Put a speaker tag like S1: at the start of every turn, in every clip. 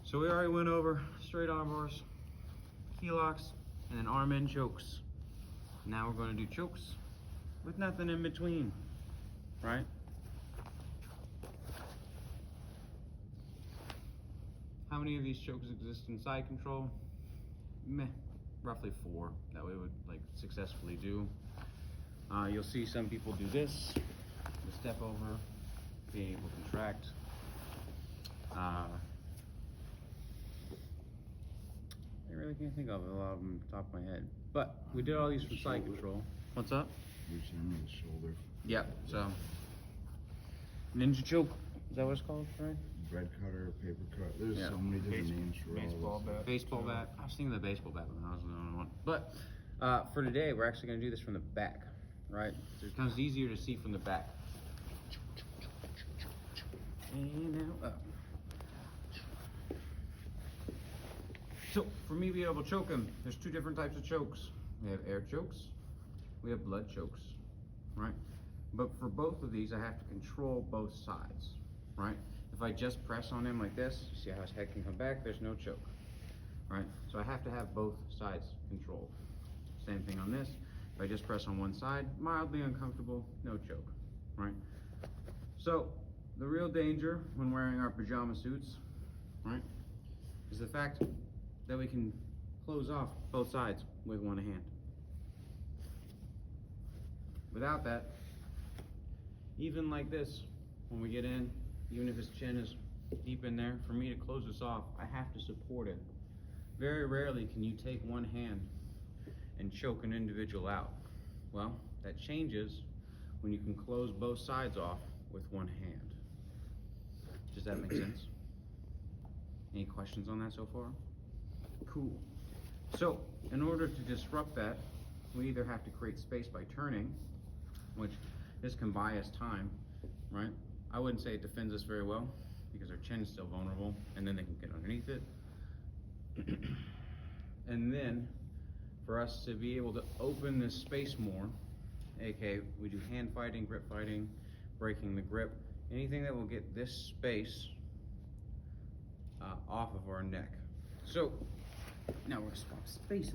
S1: So we already went over straight arm bars, key locks, and then arm in chokes. Now we're going to do chokes with nothing in between, right? How many of these chokes exist in side control? Meh, roughly 4 that we would like successfully do. You'll see some people do this, the step over, being able to contract. I really can't think of a lot of them off the top of my head. But we did all these from side control. What's up?
S2: Loosen on the shoulder.
S1: Yep, so. Ninja choke, is that what it's called, right?
S2: Bread cutter, paper cut. There's
S1: Yeah.
S2: so many different names for
S3: baseball
S2: all this.
S3: bat.
S1: Baseball bat. I was thinking the baseball bat when I was the only one. But for today, we're actually going to do this from the back, right? So it becomes easier to see from the back. And now up. So for me being able to choke him, there's 2 different types of chokes. We have air chokes, we have blood chokes, right? But for both of these, I have to control both sides, right? If I just press on him like this, see how his head can come back, there's no choke, right? So I have to have both sides controlled. Same thing on this. If I just press on one side, mildly uncomfortable, no choke, right? So the real danger when wearing our pajama suits, right, is the fact that we can close off both sides with one hand. Without that, even like this, when we get in, even if his chin is deep in there, for me to close this off, I have to support it. Very rarely can you take one hand and choke an individual out. Well, that changes when you can close both sides off with one hand. Does that make sense? Any questions on that so far? Cool. So, in order to disrupt that, we either have to create space by turning, which this can buy us time, right? I wouldn't say it defends us very well because our chin is still vulnerable and then they can get underneath it. And then for us to be able to open this space more, aka we do hand fighting, grip fighting, breaking the grip, anything that will get this space off of our neck. So now we're gonna swap spaces.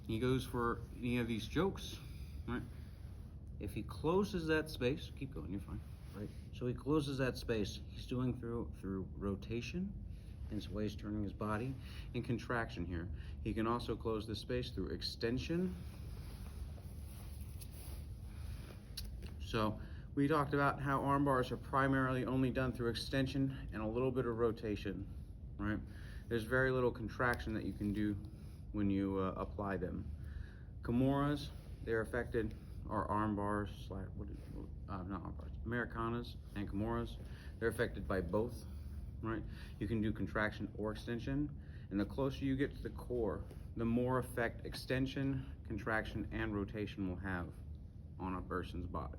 S1: He goes for any of these chokes, right? If he closes that space, keep going, you're fine, right? So he closes that space, he's doing through rotation, and the way he's turning his body, and contraction here. He can also close this space through extension. So we talked about how arm bars are primarily only done through extension and a little bit of rotation, right? There's very little contraction that you can do when you apply them. Kimuras, they're affected, or arm bars, not arm bars, Americanas and Kimuras, they're affected by both, right? You can do contraction or extension, and the closer you get to the core, the more effect extension, contraction, and rotation will have on a person's body.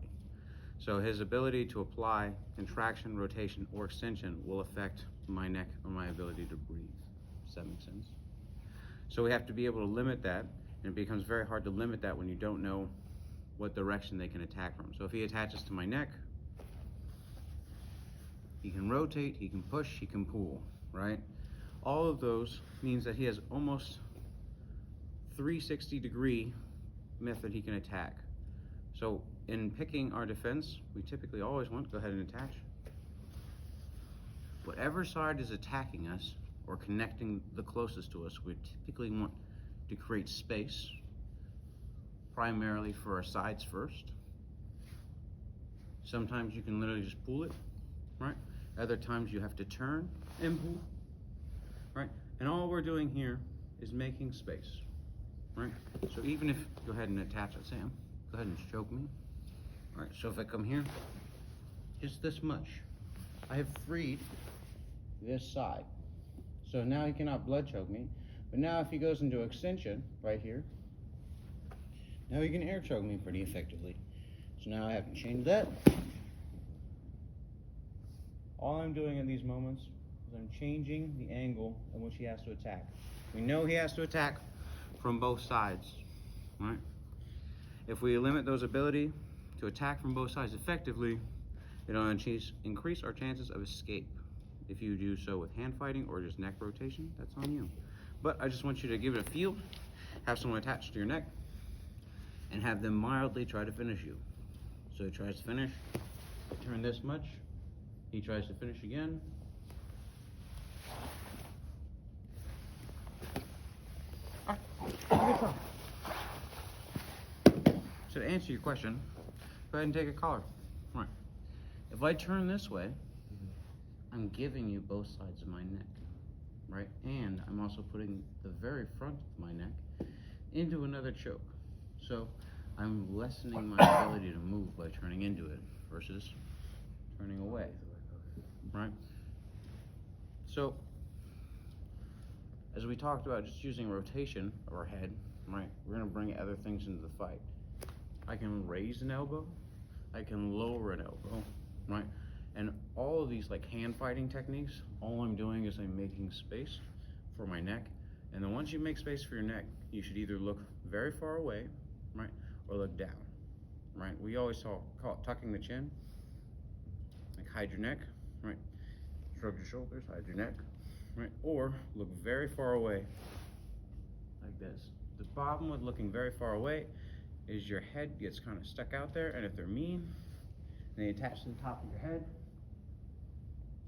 S1: So his ability to apply contraction, rotation, or extension will affect my neck or my ability to breathe. Does that make sense? So we have to be able to limit that, and it becomes very hard to limit that when you don't know what direction they can attack from. So if he attaches to my neck, he can rotate, he can push, he can pull, right? All of those means that he has almost 360-degree method he can attack. So in picking our defense, we typically always want to go ahead and attach. Whatever side is attacking us or connecting the closest to us, we typically want to create space, primarily for our sides first. Sometimes you can literally just pull it, right? Other times you have to turn and pull, right? And all we're doing here is making space, right? So even if, go ahead and attach it, Sam. Go ahead and choke me. All right, so if I come here, just this much, I have freed this side. So now he cannot blood choke me, but now if he goes into extension right here, now he can air choke me pretty effectively. So now I have to change that. All I'm doing in these moments is I'm changing the angle in which he has to attack. We know he has to attack from both sides, right? If we limit those ability to attack from both sides effectively, it'll increase our chances of escape. If you do so with hand fighting or just neck rotation, that's on you. But I just want you to give it a feel, have someone attached to your neck, and have them mildly try to finish you. So he tries to finish, turn this much, he tries to finish again. So to answer your question, go ahead and take a collar. Right. If I turn this way, I'm giving you both sides of my neck, right? And I'm also putting the very front of my neck into another choke. So I'm lessening my ability to move by turning into it versus turning away, right? So as we talked about just using rotation of our head, right? We're gonna bring other things into the fight. I can raise an elbow, I can lower an elbow, right? And all of these like hand fighting techniques, all I'm doing is I'm making space for my neck. And then once you make space for your neck, you should either look very far away, right? Or look down, right? We always call it tucking the chin. Like hide your neck, right? Shrug your shoulders, hide your neck, right? Or look very far away, like this. The problem with looking very far away is your head gets kind of stuck out there, and if they're mean, and they attach to the top of your head,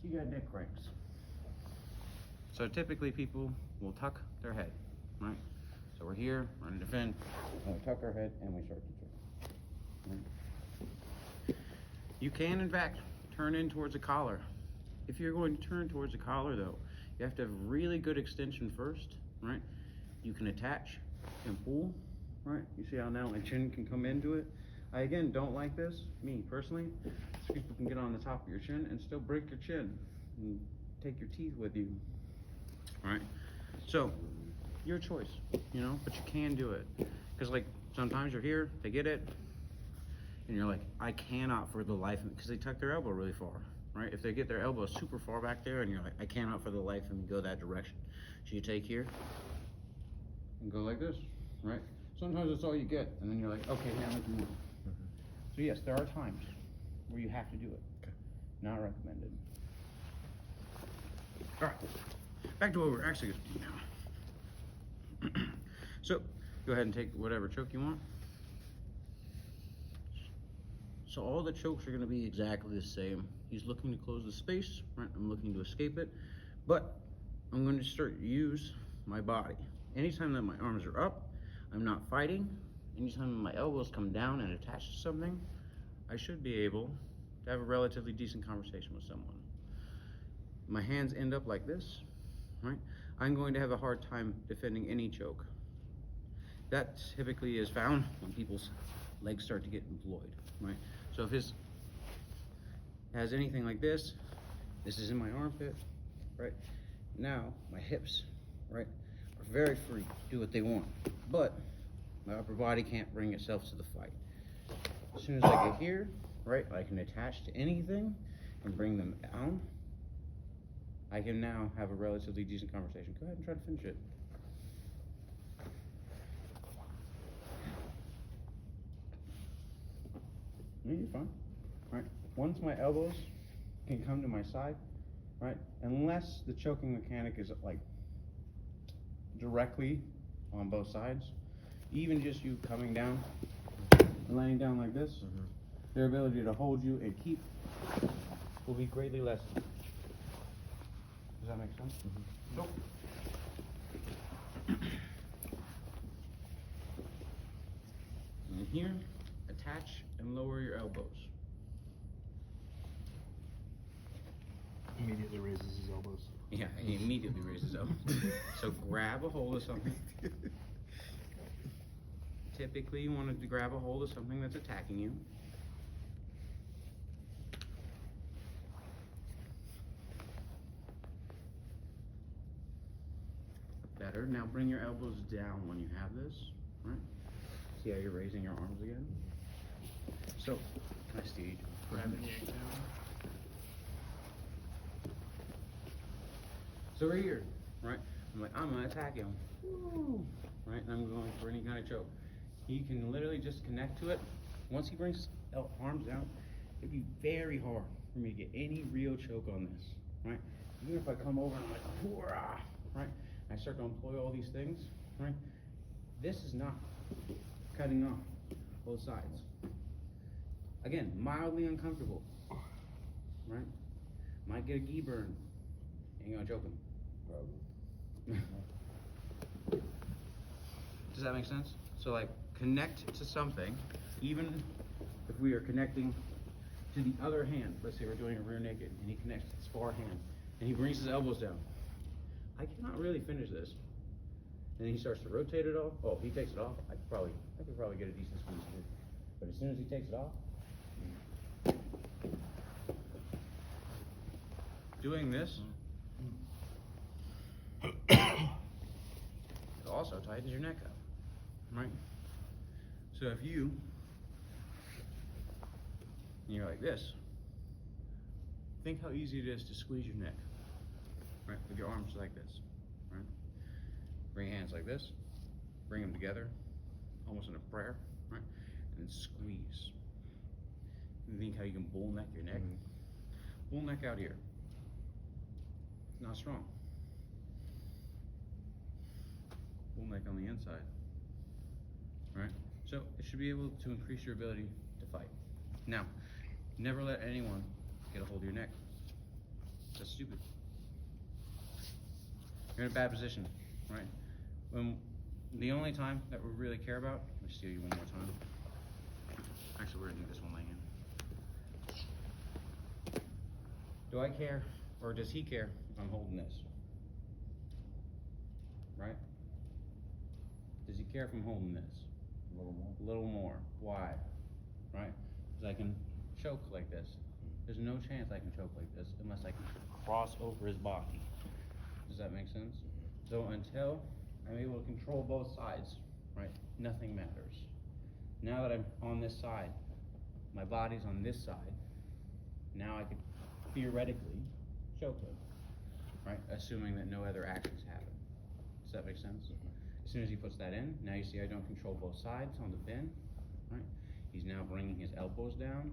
S1: you got neck cramps. So typically people will tuck their head, right? So we're here, we're gonna defend, and we tuck our head and we start to turn. Right? You can, in fact, turn in towards a collar. If you're going to turn towards a collar though, you have to have really good extension first, right? You can attach and pull, right? You see how now my chin can come into it? I again don't like this, me personally. People can get on the top of your chin and still break your chin and take your teeth with you. All right? So, your choice, you know, but you can do it. Because like sometimes you're here, they get it, and you're like, I cannot for the life of me, because they tuck their elbow really far, right? If they get their elbow super far back there and you're like, I cannot for the life of me go that direction. So you take here and go like this, right? Sometimes that's all you get, and then you're like, okay, now I can move. So yes, there are times where you have to do it. Okay. Not recommended. All right, back to what we're actually going to do now. So go ahead and take whatever choke you want. So all the chokes are going to be exactly the same. He's looking to close the space, right? I'm looking to escape it, but I'm going to start to use my body. Anytime that my arms are up, I'm not fighting. Anytime my elbows come down and attach to something, I should be able to have a relatively decent conversation with someone. My hands end up like this, right? I'm going to have a hard time defending any choke. That typically is found when people's legs start to get employed, right? So if his has anything like this is in my armpit, right? Now my hips, right, are very free, do what they want, but my upper body can't bring itself to the fight. As soon as I get here, right, I can attach to anything and bring them down. I can now have a relatively decent conversation. Go ahead and try to finish it. Yeah, you're fine. Right. Once my elbows can come to my side, right, unless the choking mechanic is like directly on both sides, even just you coming down and laying down like this, their ability to hold you and keep will be greatly lessened. Does that make sense? So, and here, attach and lower your elbows.
S3: Immediately raises his elbows.
S1: Yeah, he immediately raises up. So grab a hold of something. Typically, you want to grab a hold of something that's attacking you. Better. Now bring your elbows down when you have this, right? See how you're raising your arms again? So, can I see?
S3: Grab and yank down.
S1: So we're here, right? I'm like, I'm gonna attack him. Woo. Right? And I'm going for any kind of choke. He can literally just connect to it. Once he brings arms down, it'd be very hard for me to get any real choke on this, right? Even if I come over and I'm like, hoorah, right? And I start to employ all these things, right? This is not cutting off both sides. Again, mildly uncomfortable, right? Might get a gi burn. Ain't gonna choke him. Does that make sense? So like, connect to something, even if we are connecting to the other hand. Let's say we're doing a rear naked, and he connects to this far hand, and he brings his elbows down. I cannot really finish this. And then he starts to rotate it off. Oh, he takes it off. I could probably get a decent squeeze here. But as soon as he takes it off, doing this, it also tightens your neck up, right? So if you're like this, think how easy it is to squeeze your neck, right? With your arms like this, right? Bring your hands like this, bring them together, almost in a prayer, right? And then squeeze. And think how you can bull neck your neck. Bull neck out here. It's not strong. Bull neck on the inside, right? So it should be able to increase your ability to fight. Now, never let anyone get a hold of your neck. That's stupid. You're in a bad position, right? When the only time that we really care about, let me steal you one more time. Actually, we're gonna do this one laying in. Do I care, or does he care if I'm holding this? Right? Does he care if I'm holding this?
S2: A little more.
S1: A little more. Why? Right? Because I can choke like this. There's no chance I can choke like this unless I can cross over his body. Does that make sense? So until I'm able to control both sides, right, nothing matters. Now that I'm on this side, my body's on this side, now I could theoretically choke him, right, assuming that no other actions happen. Does that make sense? As soon as he puts that in, now you see I don't control both sides on the pin, right? He's now bringing his elbows down.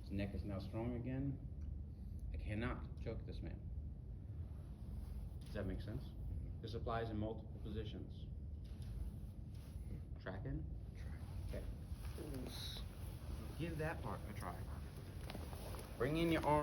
S1: His neck is now strong again. I cannot choke this man. Does that make sense? This applies in multiple positions. Tracking? Okay. Give that part a try. Bring in your arm.